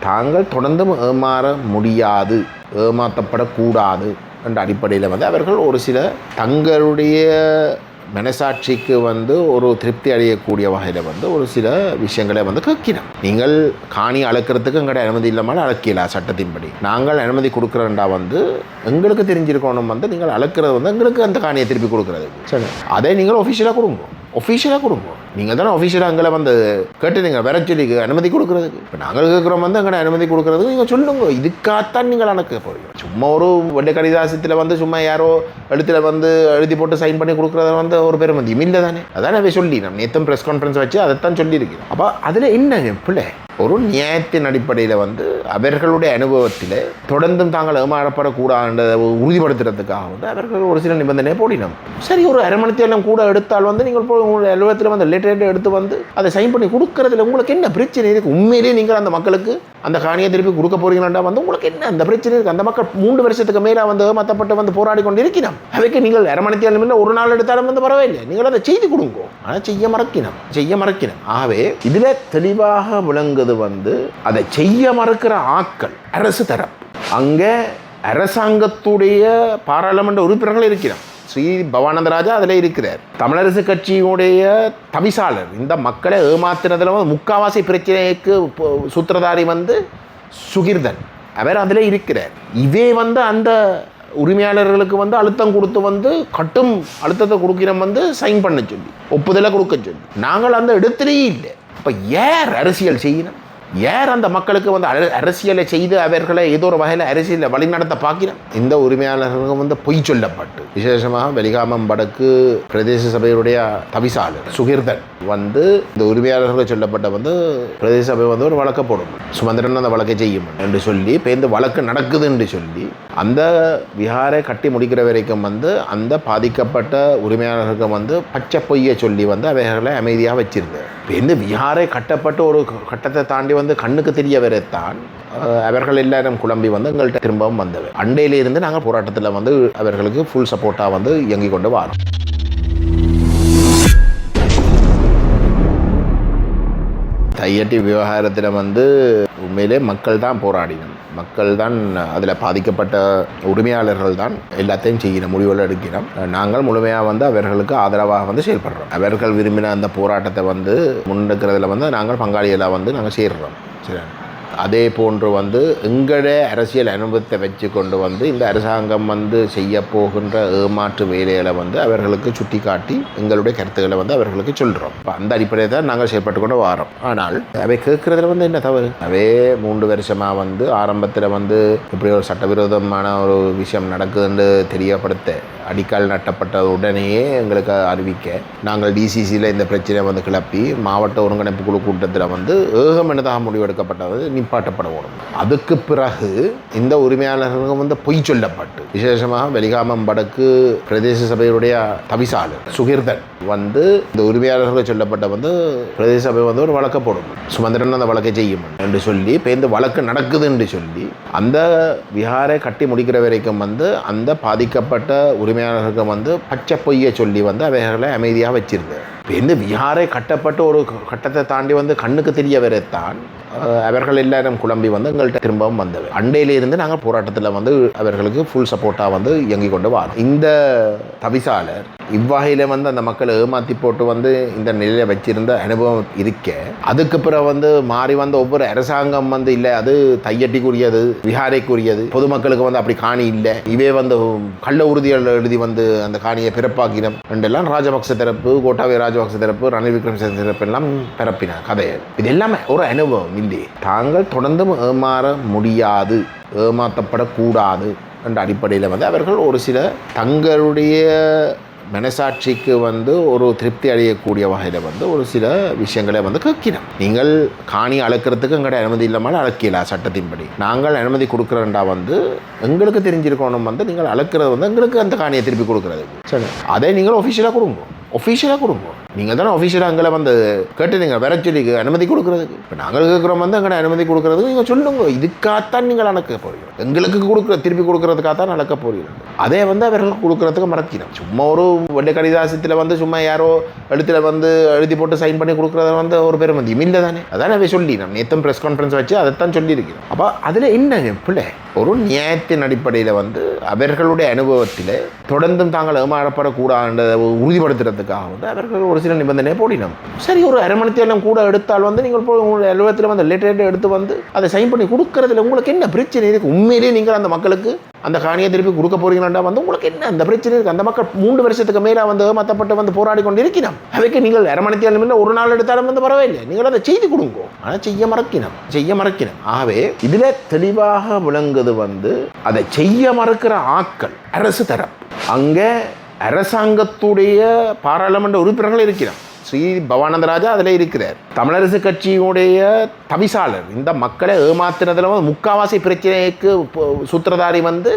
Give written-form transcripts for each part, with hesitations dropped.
தாங்கள் தொடர்ந்தும் ஏமாற முடியாது, ஏமாற்றப்படக்கூடாது என்ற அடிப்படையில் வந்து அவர்கள் ஒரு சில தங்களுடைய மனசாட்சிக்கு வந்து ஒரு திருப்தி அடையக்கூடிய வகையில் வந்து ஒரு சில விஷயங்களை வந்து கேட்கிறோம். நீங்கள் காணி அளக்கிறதுக்கு எங்கள்ட அனுமதி இல்லாமல் அளக்கலாம் சட்டத்தின்படி. நாங்கள் அனுமதி கொடுக்குறோண்டா வந்து எங்களுக்கு தெரிஞ்சிருக்கணும் வந்து நீங்கள் அளக்கிறது வந்து எங்களுக்கு அந்த காணியை திருப்பி கொடுக்குறது. சரி, அதை நீங்கள் ஒஃபிஷியலாக கொடுங்க. நீங்கள் தானே ஒஃபிஷியலாக எங்களை வந்து கேட்டு நீங்கள் வேற சொல்லி அனுமதி கொடுக்குறதுக்கு. இப்போ நாங்கள் கேட்குறோம் வந்து எங்களை அனுமதி கொடுக்குறதுக்கு நீங்கள் சொல்லுங்க. இதுக்காகத்தான் நீங்கள் அனுக்க போகிறீங்க. சும்மா ஒரு வண்டி கடிதாசத்தில் வந்து சும்மா யாரோ எழுத்தில் வந்து எழுதி போட்டு சைன் பண்ணி கொடுக்குறத வந்து ஒரு பெருமதியும் இல்லை தானே. அதான் அவை சொல்லி நம்ம நேற்று ப்ரெஸ் கான்ஃபரன்ஸ் வச்சு அதைத்தான் சொல்லியிருக்கிறோம். அப்போ அதில் என்ன பிள்ளை ஒரு நியாயத்தின் அடிப்படையில் வந்து அவர்களுடைய அனுபவத்தில் தொடர்ந்தும் தாங்கள் ஏமாறப்படக்கூடாதுன்றதை உறுதிப்படுத்துறதுக்காக வந்து அவர்கள் ஒரு சில நிபந்தனையை போடினோம். சரி, ஒரு அரை மணி நேரம் கூட எடுத்தால் வந்து நீங்கள் உங்களுடைய அலுவலகத்தில் வந்து லேட்டர் எடுத்து வந்து அதை சைன் பண்ணி கொடுக்கறதுல உங்களுக்கு என்ன பிரச்சனை இருக்குது? உண்மையிலேயே நீங்கள் அந்த மக்களுக்கு அந்த காணியை திருப்பி கொடுக்க போறீங்களா வந்து உங்களுக்கு என்ன அந்த பிரச்சனை இருக்குது? அந்த மக்கள் 3 வருஷத்துக்கு மேலே வந்து ஏமாற்றப்பட்டு வந்து போராடி கொண்டு இருக்கிறோம். அவைக்கு நீங்கள் அரை மணி நேரம் இல்லை ஒரு நாள் எடுத்தாலும் வந்து பரவாயில்லை, நீங்கள் அதை செய்து கொடுங்க. ஆனால் செய்ய மறக்கினோம். ஆகவே இதில் தெளிவாக விளங்குது வந்து அதை செய்ய மறுக்கிற ஆட்கள் அரசு தரப்பு. அங்கே அரசாங்கத்துடைய பாராளுமன்ற உறுப்பினர்கள் இருக்கிறார். ஸ்ரீ பவானந்தராஜா அதில் இருக்கிறார். தமிழரசு கட்சியுடைய தவிசாளர். இந்த மக்களை ஏமாத்தினதில் வந்து முக்காவாசி பிரச்சனைக்கு சூத்திரதாரி வந்து சுகிர்தன், அவர் அதில் இருக்கிறார். இவே வந்து அந்த உரிமையாளர்களுக்கு வந்து அழுத்தம் கொடுத்து வந்து கட்டும் அழுத்தத்தை கொடுக்கிறோம் வந்து சைன் பண்ண சொல்லி ஒப்புதலை கொடுக்க சொல்லி. நாங்கள் அந்த இடத்துலையே இல்லை. இப்போ யார் அரசியல் செய்யணும்? யார் அந்த மக்களுக்கு வந்து அரசியலை செய்து அவர்களை ஏதோ ஒரு வகையில் அரசியலை வழிநடத்த பார்க்கிறோம்? இந்த உரிமையாளர்கள் வந்து பொய் சொல்லப்பட்டு, விசேஷமாக வெலிகாமம் வடக்கு பிரதேச சபையுடைய தவிசாளர் சுகிர்தன் வந்து இந்த உரிமையாளர்கள் சொல்லப்பட்ட வந்து பிரதேச சபை வந்து ஒரு வழக்கை போடும், சுமந்திரன் அந்த வழக்கை செய்யும் என்று சொல்லி இப்போ இந்த வழக்கு நடக்குது என்று சொல்லி அந்த விஹாரை கட்டி முடிக்கிற வரைக்கும் வந்து அந்த பாதிக்கப்பட்ட உரிமையாளர்கள் வந்து பச்சை பொய்யை சொல்லி வந்து அவைகளை அமைதியாக வச்சிருந்தார். இப்போ இந்த விஹாரை கட்டப்பட்டு ஒரு கட்டத்தை தாண்டி வந்து கண்ணுக்கு தெரிய வரைத்தான் அவர்கள் எல்லாரும் குழம்பி வந்து எங்கள்கிட்ட திரும்பவும் வந்தவர். அண்டையிலிருந்து நாங்கள் போராட்டத்தில் வந்து அவர்களுக்கு ஃபுல் சப்போர்ட்டாக வந்து இயங்கி கொண்டு வரோம். தையட்டி விவகாரத்தில் வந்து உண்மையிலே மக்கள் தான் போராடினோம். மக்கள் தான் அதில் பாதிக்கப்பட்ட உரிமையாளர்கள் தான் எல்லாத்தையும் செய்யணும், முடிவுகள் எடுக்கிறோம். நாங்கள் முழுமையாக வந்து அவர்களுக்கு ஆதரவாக வந்து செயல்படுறோம். அவர்கள் விரும்பின அந்த போராட்டத்தை வந்து முன்னெடுக்கிறதுல வந்து நாங்கள் பங்காளிகளாக வந்து நாங்கள் சேர்றோம். சரி, அதே போன்று வந்து எங்களோட அரசியல் அனுபவத்தை வச்சு கொண்டு வந்து இந்த அரசாங்கம் வந்து செய்ய போகின்ற ஏமாற்று வேலைகளை வந்து அவர்களுக்கு சுட்டி காட்டி எங்களுடைய கருத்துக்களை வந்து அவர்களுக்கு சொல்கிறோம். இப்போ அந்த அடிப்படையை தான் நாங்கள் செயல்பட்டு கொண்டு வரோம். ஆனால் அவை கேட்குறதுல வந்து என்ன தவறு? அவே 3 வருஷமாக வந்து ஆரம்பத்தில் வந்து இப்படி ஒரு சட்டவிரோதமான ஒரு விஷயம் நடக்குதுன்னு தெரியப்படுத்த அடிக்கால் நட்டப்பட்ட உடனேயே எங்களுக்கு அறிவிக்க நாங்கள் டிசிசியில் இந்த பிரச்சனை வந்து கிளப்பி மாவட்ட ஒருங்கிணைப்பு குழு கூட்டத்தில் வந்து ஏகமனதாக முடிவெடுக்கப்பட்டது நிப்பாட்டப்பட ஓடும். அதுக்கு பிறகு இந்த உரிமையாளர்கள் வந்து பொய் சொல்லப்பட்டு, விசேஷமாக வெலிகாமம் வடக்கு பிரதேச சபையுடைய தவிசாளர் சுகிர்தன் வந்து இந்த உரிமையாளர்கள் சொல்லப்பட்ட வந்து பிரதேச சபை வந்து ஒரு வழக்கை போடும், சுமந்திரன் அந்த வழக்கை செய்யும் என்று சொல்லி இப்போ இந்த வழக்கு நடக்குது என்று சொல்லி அந்த விஹாரை கட்டி முடிக்கிற வரைக்கும் வந்து அந்த பாதிக்கப்பட்ட உரிமையாளர்களுக்கு வந்து பச்சை பொய்யை சொல்லி வந்து அவைகளை அமைதியாக வச்சிருந்தார். இப்போ இந்த விஹாரை கட்டப்பட்டு ஒரு கட்டத்தை தாண்டி வந்து கண்ணுக்கு தெரிய வரைத்தான் அவர்கள் எல்லாரும் குழம்பி வந்து எங்கள்கிட்ட திரும்பவும் வந்தவர். அண்டையிலிருந்து நாங்கள் போராட்டத்தில் வந்து அவர்களுக்கு ஃபுல் சப்போர்ட்டாக வந்து இயங்கி கொண்டு வரோம். இந்த தவிசாளர் இவ்வகையில் வந்து அந்த மக்களை ஏமாற்றி போட்டு வந்து இந்த நிலையை வச்சிருந்த அனுபவம் இருக்க, அதுக்கு பிறகு வந்து மாறி வந்த ஒவ்வொரு அரசாங்கம் வந்து இல்லை அது தையட்டிக்குரியது, விஹாரைக்குரியது, பொதுமக்களுக்கு வந்து அப்படி காணி இல்லை, இவே வந்து கள்ள உறுதிகள் எழுதி வந்து அந்த காணியை பிறப்பாக்கினம் என்றெல்லாம் ராஜபக்ச தரப்பு, கோட்டாபய ராஜபக்ச தரப்பு, ரணில் விக்ரமசிங்க தரப்பு எல்லாம் பிறப்பின கதையை. இது எல்லாமே ஒரு அனுபவம் இல்லை. தாங்கள் தொடர்ந்தும் ஏமாற முடியாது, ஏமாற்றப்படக்கூடாது என்ற அடிப்படையில் வந்து அவர்கள் ஒரு சில தங்களுடைய மனசாட்சிக்கு வந்து ஒரு திருப்தி அடையக்கூடிய வகையில் வந்து ஒரு சில விஷயங்களை வந்து கேட்கிறோம். நீங்கள் காணி அளக்கிறதுக்கு எங்கள்ட அனுமதி இல்லாமல் அளக்கலாம் சட்டத்தின்படி. நாங்கள் அனுமதி கொடுக்குறோண்டா வந்து எங்களுக்கு தெரிஞ்சிருக்கணும் வந்து நீங்கள் அளக்கிறது வந்து எங்களுக்கு அந்த காணியை திருப்பி கொடுக்குறது. சரி, அதை நீங்கள் ஒஃபிஷியலாக கொடுங்க. ஒஃபிஷியலாக கொடுங்க. நீங்கள் தானே ஒஃபிஷியலாக எங்களை வந்து கேட்டு நீங்கள் வேற சொல்லி அனுமதி கொடுக்குறதுக்கு. இப்போ நாங்கள் கேட்குறோம் வந்து எங்களை அனுமதி கொடுக்குறதுக்கு நீங்கள் சொல்லுங்க. இதுக்காகத்தான் நீங்கள் நடக்க போகிறீங்க. எங்களுக்கு திருப்பி கொடுக்குறதுக்காகத்தான் நடக்க போகிறீங்க. அதே வந்து அவர்களுக்கு கொடுக்குறதுக்கு மறக்கிறோம். சும்மா ஒரு வெள்ளை கடிதாசத்தில் வந்து சும்மா யாரோ எழுத்தில் வந்து எழுதி போட்டு சைன் பண்ணி கொடுக்குறத வந்து ஒரு பெருமதியும் இல்லை தானே. அதான் அவை சொல்லி நம்ம நேற்றும் ப்ரெஸ் கான்ஃபரன்ஸ் வச்சு அதைத்தான் சொல்லியிருக்கிறோம். அப்போ அதில் என்ன பிள்ளை ஒரு நியாயத்தின் அடிப்படையில் வந்து அவர்களுடைய அனுபவத்தில் தொடர்ந்தும் தாங்கள் ஏமாறப்படக்கூடாதுன்றதை உறுதிப்படுத்துறதுக்காக வந்து அவர்கள் ஒரு சில நிபந்தனையை போடினோம். சரி, ஒரு அரை மணி நேரம் கூட எடுத்தால் வந்து நீங்கள் உங்களுடைய அலுவலகத்தில் வந்து லெட்டர் எடுத்து வந்து அதை சைன் பண்ணி கொடுக்கறதுல உங்களுக்கு என்ன பிரச்சனை இருக்குது? உண்மையிலேயே நீங்கள் அந்த மக்களுக்கு அந்த காணியை திருப்பி கொடுக்க போறீங்களா வந்து உங்களுக்கு என்ன அந்த பிரச்சனை இருக்குது? அந்த மக்கள் 3 வருஷத்துக்கு மேலே வந்து ஏமாற்றப்பட்டு வந்து போராடி கொண்டு இருக்கிறோம். அவைக்கு நீங்கள் அரை மணி நேரம் இல்லை ஒரு நாள் எடுத்தாலும் வந்து பரவாயில்லை, நீங்கள் அதை செய்து கொடுங்க. ஆனால் செய்ய மறக்கினோம். ஆகவே இதில் தெளிவாக விளங்குது வந்து அதை செய்ய மறுக்கிற ஆட்கள் அரசு தரப்பு. அங்கே அரசாங்கத்துடைய பாராளுமன்ற உறுப்பினர்கள் இருக்கிறார். ஸ்ரீ பவானந்தராஜா அதில் இருக்கிறார். தமிழரசு கட்சியுடைய தவிசாளர். இந்த மக்களை ஏமாத்தினதில் வந்து முக்காவாசி பிரச்சனைக்கு சூத்திரதாரி வந்து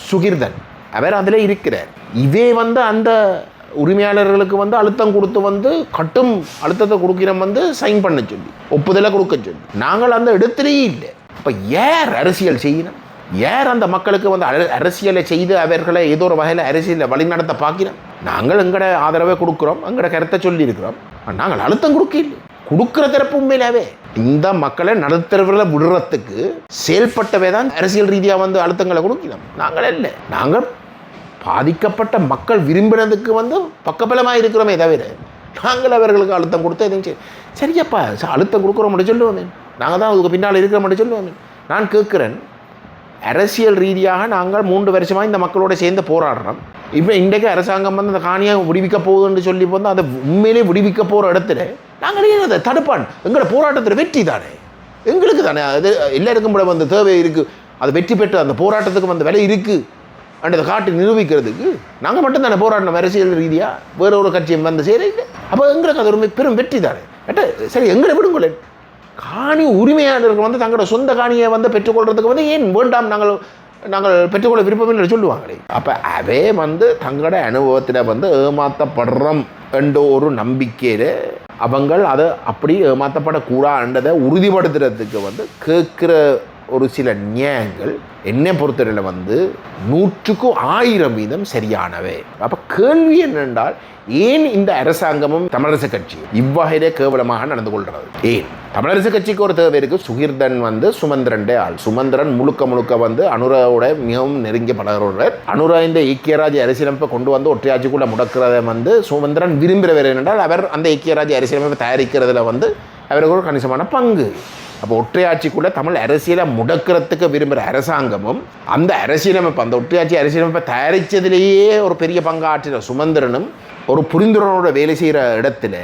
சுகிர்தன், அவர் அதில் இருக்கிறார். இதே வந்து அந்த உரிமையாளர்களுக்கு வந்து அழுத்தம் கொடுத்து வந்து கட்டும் அழுத்தத்தை கொடுக்கிறோம் வந்து சைன் பண்ண சொல்லி ஒப்புதலை கொடுக்க சொல்லி நாங்கள் அந்த இடத்துலையே இல்லை. இப்போ யார் அரசியல் செய்யணும்? யார் அந்த மக்களுக்கு வந்து அரசியலை செய்து அவர்களை ஏதோ ஒரு வகையில் அரசியலை வழிநடத்த பார்க்கிறோம்? நாங்கள் எங்களோட ஆதரவை கொடுக்குறோம், எங்களோட கருத்தை சொல்லியிருக்கிறோம். நாங்கள் அழுத்தம் கொடுக்குற தரப்பு உண்மையிலாவே இந்த மக்களை நடுத்தரவில் விடுறதுக்கு செயல்பட்டவே தான் அரசியல் ரீதியாக வந்து அழுத்தங்களை கொடுக்கிறோம். நாங்களே இல்லை, நாங்கள் பாதிக்கப்பட்ட மக்கள் விரும்பினதுக்கு வந்து பக்கபலமாக இருக்கிறோமே தவிர நாங்கள் அவர்களுக்கு அழுத்தம் கொடுத்து எதுவும் சரியப்பா அழுத்தம் கொடுக்குறோம் மட்டும் சொல்லுவோமே, நாங்கள் தான் அதுக்கு பின்னால் இருக்கிற மட்டும் சொல்லுவோமே. நான் கேட்குறேன், அரசியல் ரீதியாக நாங்கள் 3 வருஷமாக இந்த மக்களோட சேர்ந்து போராடுறோம். இப்போ இன்றைக்கு அரசாங்கம் வந்து அந்த காணியை விடுவிக்க போகுதுன்னு சொல்லி வந்து அதை உண்மையிலே விடுவிக்க போகிற இடத்துல நாங்களே அதை தடுப்பான். எங்களோட போராட்டத்தில் வெற்றி தானே எங்களுக்கு தானே, அது எல்லாருக்கும் கூட வந்து தேவை இருக்குது. அது வெற்றி பெற்று அந்த போராட்டத்துக்கு வந்து விலை இருக்குது அன்றதை காட்டி நிரூபிக்கிறதுக்கு நாங்கள் மட்டும்தானே போராடணும் அரசியல் ரீதியாக. வேற ஒரு கட்சியை வந்து சேரையில் அப்போ எங்களுக்கு அது ஒரு பெரும் வெற்றி தானே. சரி, எங்களை விடுங்களேன். காணி உரிமையாளர்கள் வந்து தங்களோட சொந்த காணியை வந்து பெற்றுக்கொள்றதுக்கு வந்து ஏன் வேண்டாம், நாங்கள் பெற்றுக்கொள்ள விருப்பமில்லை சொல்லுவாங்களே. அப்போ அதே வந்து தங்களோட அனுபவத்தில் வந்து ஏமாற்றப்படுறோம் என்ற ஒரு நம்பிக்கையில் அவங்கள் அதை அப்படி ஏமாற்றப்படக்கூடாதுன்றதை உறுதிப்படுத்துறதுக்கு வந்து கேட்குற ஒரு சில நியாயங்கள் என்னை பொறுத்தவரையில் வந்து 100க்கு 1000% சரியானவை. அப்போ கேள்வி என்னென்றால், ஏன் இந்த அரசாங்கமும் தமிழரசு கட்சி இவ்வகையிலே கேவலமாக நடந்து கொள்கிறது? ஏன் தமிழரசு கட்சிக்கு ஒரு தேவை இருக்குது. சுகிர்தன் வந்து சுமந்திரன் ஆள். சுமந்திரன் முழுக்க வந்து அனுராவோட மிகவும் நெருங்கிய பழகிறவர். அனுரா இந்த ஐக்கியராஜ்ய அரசியலமைப்பை கொண்டு வந்து ஒற்றையாட்சிக்குள்ளே முடக்கிறத வந்து சுமந்திரன் விரும்புகிறவர். என்றால் அவர் அந்த ஐக்கியராஜ்ய அரசியலமைப்பை தயாரிக்கிறதுல வந்து அவருக்கு ஒரு கணிசமான பங்கு. அப்போ ஒற்றையாட்சிக்குள்ளே தமிழ் அரசியலை முடக்கிறதுக்கு விரும்புகிற அரசாங்கமும் அந்த அரசியலமைப்பு அந்த ஒற்றையாட்சி அரசியலமைப்பை தயாரித்ததிலேயே ஒரு பெரிய பங்காற்றின சுமந்திரனும் ஒரு புரிந்துணர்வோட வேலை செய்கிற இடத்துல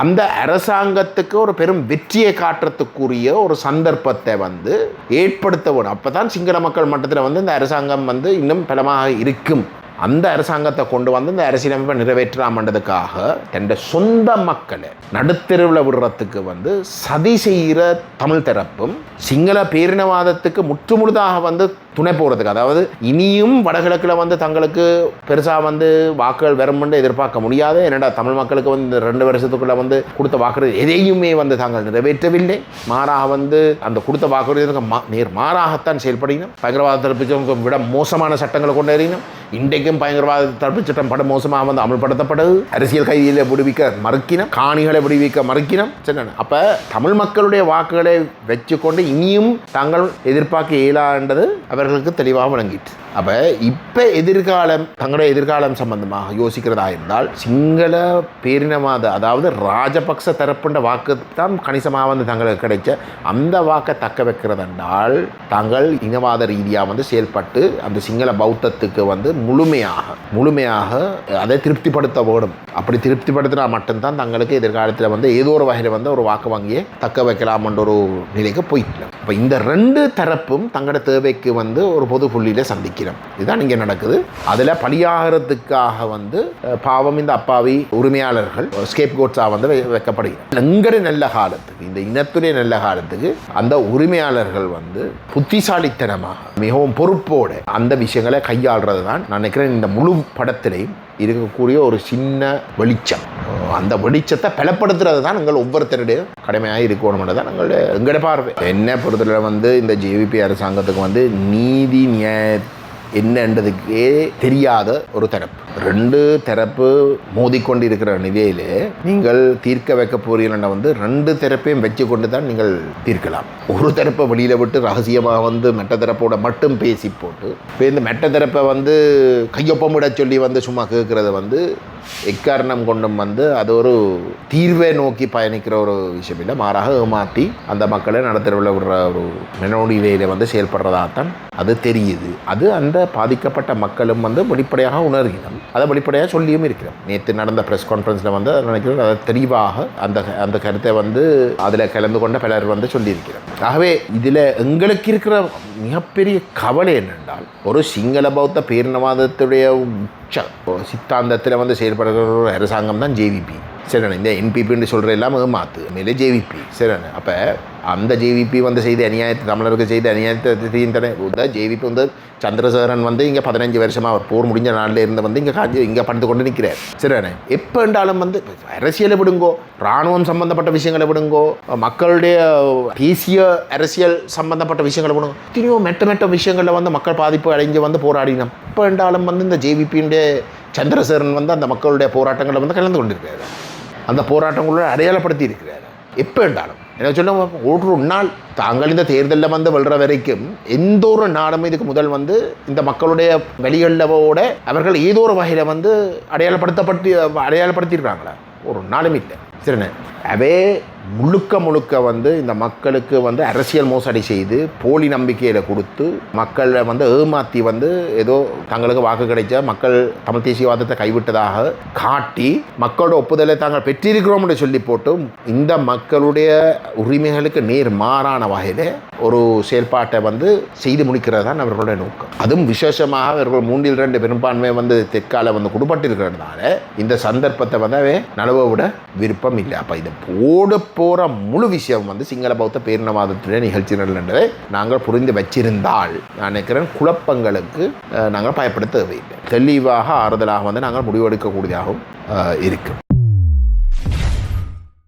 அந்த அரசாங்கத்துக்கு ஒரு பெரும் வெற்றியை காட்டுறதுக்குரிய ஒரு சந்தர்ப்பத்தை வந்து ஏற்படுத்த வேணும். அப்போ தான் சிங்கள மக்கள் மட்டத்தில் வந்து இந்த அரசாங்கம் வந்து இன்னும் பலமாக இருக்கும். அந்த அரசாங்கத்தை கொண்டு வந்து இந்த அரசியலமைப்பை நிறைவேற்றாமன்றதுக்காக தன் சொந்த மக்களை நடுத்தெருவில் விடுறதுக்கு வந்து சதி செய்கிற தமிழ் தரப்பும் சிங்கள பேரினவாதத்துக்கு முற்றுமுழுதாக வந்து துணை போகிறதுக்கு, அதாவது இனியும் வடகிழக்கில் வந்து தங்களுக்கு பெருசாக வந்து வாக்குகள் வரும்னு எதிர்பார்க்க முடியாது. ஏன்னா தமிழ் மக்களுக்கு வந்து இந்த 2 வருஷத்துக்குள்ளே வந்து கொடுத்த வாக்குறுதி எதையுமே வந்து தாங்கள் நிறைவேற்றவில்லை. மாறாக வந்து அந்த கொடுத்த வாக்குறுதிக்கு நேர் மாறாகத்தான் செயல்படுகிறோம். பயங்கரவாத தடுப்பு விட மோசமான சட்டங்களை கொண்டு வருகிறோம். இன்றைக்கும் பயங்கரவாத தடுப்பு சட்டம் பட மோசமாக வந்து அமல்படுத்தப்படுது. அரசியல் கைதிகளை விடுவிக்க மறுக்கினோம், காணிகளை விடுவிக்க மறுக்கினோம். சரி, அப்போ தமிழ் மக்களுடைய வாக்குகளை வச்சுக்கொண்டு இனியும் தாங்கள் எதிர்பார்க்க இயலான்றது அவர்களுக்கு தெளிவாக விளங்கிட்டு. அப்போ இப்போ தங்களுடைய எதிர்காலம் சம்பந்தமாக யோசிக்கிறதா இருந்தால் சிங்கள பேரினவாத, அதாவது ராஜபக்ச தரப்புன்ற வாக்கு தான் கணிசமாக வந்து தங்களுக்கு கிடைச்ச அந்த வாக்கை தக்க வைக்கிறதென்றால் தாங்கள் இனவாத ரீதியாக வந்து செயல்பட்டு அந்த சிங்கள பௌத்தத்துக்கு வந்து முழுமையாக அதை திருப்திப்படுத்த வேணும். அப்படி திருப்திப்படுத்தினா மட்டும்தான் தங்களுக்கு எதிர்காலத்தில் வந்து ஏதோ ஒரு வகையில் வந்து ஒரு வாக்கு வங்கியை தக்க வைக்கலாம்ன்ற ஒரு நிலைக்கு போயிட்டு. இப்போ இந்த 2 தரப்பும் தங்களோட தேவைக்கு வந்து ஒரு பொது புள்ளியில் சந்திக்கிறோம். இதுதான் இங்கே நடக்குது. அதில் பலியாகிறதுக்காக வந்து பாவம் இந்த அப்பாவி உரிமையாளர்கள் ஸ்கேப் கோட்ஸாக வந்து வைக்கப்படுகிறார். எங்களுடைய நல்ல காலத்துக்கு, இந்த இனத்துடைய நல்ல காலத்துக்கு அந்த உரிமையாளர்கள் வந்து புத்திசாலித்தனமாக மிகவும் பொறுப்போடு அந்த விஷயங்களை கையாளுறது தான் நான் நினைக்கிறேன் இந்த முழு படத்திலையும் இருக்கக்கூடிய ஒரு சின்ன வெளிச்சம். அந்த வெளிச்சத்தை பலப்படுத்துறது தான் எங்கள் ஒவ்வொருத்தருடைய கடமையாக இருக்கணும்னு தான் எங்களுடைய பார்வை. என்ன பொறுத்தவரை இந்த ஜேவிபி அரசாங்கத்துக்கு நீதி நியாய என்னன்றதுக்கே தெரியாத ஒரு தரப்பு. 2 தரப்பு மோதிக்கொண்டு இருக்கிற நிலையிலே நீங்கள் தீர்க்க வைக்க போறீங்கன்னா 2 தரப்பையும் வச்சு கொண்டு தான் நீங்கள் தீர்க்கலாம். ஒரு தரப்பை வெளியில விட்டு ரகசியமாக மெட்ட தரப்போட மட்டும் பேசி போட்டு இப்போ இந்த மெட்ட தரப்பை கையொப்பமிட சொல்லி சும்மா கேட்கறது எக்காரணம் கொண்டும் அது ஒரு தீர்வை நோக்கி பயணிக்கிற ஒரு விஷயம் இல்லை. மாறாக ஏமாற்றி அந்த மக்களை நடத்தவில் விடுற ஒரு நிலையில செயல்படுறதாகத்தான் அது தெரியுது. அது அந்த பாதிக்கப்பட்ட மக்களும் வெளிப்படையாக உணர்கிறோம். அதை வெளிப்படையாக சொல்லியும் இருக்கிறோம். நேற்று நடந்த ப்ரெஸ் கான்ஃபரன்ஸில் நினைக்கிறேன் அதை தெளிவாக அந்த கருத்தை அதில் கலந்து கொண்ட பலர் சொல்லியிருக்கிறோம். ஆகவே இதில் எங்களுக்கு இருக்கிற மிகப்பெரிய கவலை என்னென்றால் ஒரு சிங்கள பௌத்த பேரினவாதத்துடைய சித்தாந்தத்தில் செயல்படுகிற ஒரு அரசாங்கம் தான் ஜேவிபி. சரிண்ணே, இந்த என்பிபின்னு சொல்கிற எல்லாம் ஏமாத்து மேலே ஜேவிபி. சரிண்ணே, அப்போ அந்த ஜேவிபி செய்த அநியாயத்தை தமிழருக்கு செய்த அநியாயத்தை ஜேவிபி சந்திரசேகரன் இங்கே 15 வருஷமாக அவர் போர் முடிஞ்ச நாளில் இருந்து இங்கே படுத்து கொண்டு நிற்கிறார். சரிண்ணே, எப்போ என்றாலும் அரசியலை விடுங்கோ, இராணுவம் சம்பந்தப்பட்ட விஷயங்களை விடுங்கோ, மக்களுடைய தேசிய அரசியல் சம்பந்தப்பட்ட விஷயங்களை விடுங்கோ, எத்தனையோ மெட்ட விஷயங்களில் மக்கள் பாதிப்பு அடைஞ்சு போராடினோம். எப்போ என்றாலும் இந்த ஜேவிபியுடைய சந்திரசேகரன் அந்த மக்களுடைய போராட்டங்களை கலந்து கொண்டிருக்கிறார். அந்த போராட்டங்களோட அடையாளப்படுத்தி இருக்கிறார். எப்போ என்றாலும் என்ன சொல்ல ஒரு நாள் தாங்கள் இந்த தேர்தலில் வெல்ற வரைக்கும் எந்த ஒரு நாடும் இதுக்கு முதல் இந்த மக்களுடைய வழிகளோட அவர்கள் ஏதோ ஒரு வகையில் அடையாளப்படுத்தியிருக்காங்களா? ஒரு நாளும் இல்லை. சரிண்ணே, அவே முழுக்க இந்த மக்களுக்கு அரசியல் மோசடி செய்து போலி நம்பிக்கையில் கொடுத்து மக்களை ஏமாற்றி ஏதோ தங்களுக்கு வாக்கு கிடைச்ச மக்கள் தமிழ் தேசியவாதத்தை கைவிட்டதாக காட்டி மக்களோட ஒப்புதலை தாங்கள் பெற்றிருக்கிறோம் என்று சொல்லி போட்டு இந்த மக்களுடைய உரிமைகளுக்கு நேர் மாறான வகையில் ஒரு செயல்பாட்டை செய்து முடிக்கிறது தான் அவர்களுடைய நோக்கம். அதுவும் விசேஷமாக அவர்கள் 3/2 பெரும்பான்மை தெற்கால கொடுப்பட்டிருக்கிறதுனால இந்த சந்தர்ப்பத்தை அவே நழுவ விட விருப்பம் இல்லை. அப்போ இதை போகிற முழு விஷயம் சிங்கள பௌத்த பேரினவாதத்துடைய நிகழ்ச்சிகள் என்றதை நாங்கள் புரிந்து வச்சிருந்தால் நான் நினைக்கிறேன் குழப்பங்களுக்கு நாங்கள் பயப்பட தேவையில்லை. தெளிவாக ஆறுதலாக நாங்கள் முடிவெடுக்கக்கூடியதாகவும் இருக்கும்.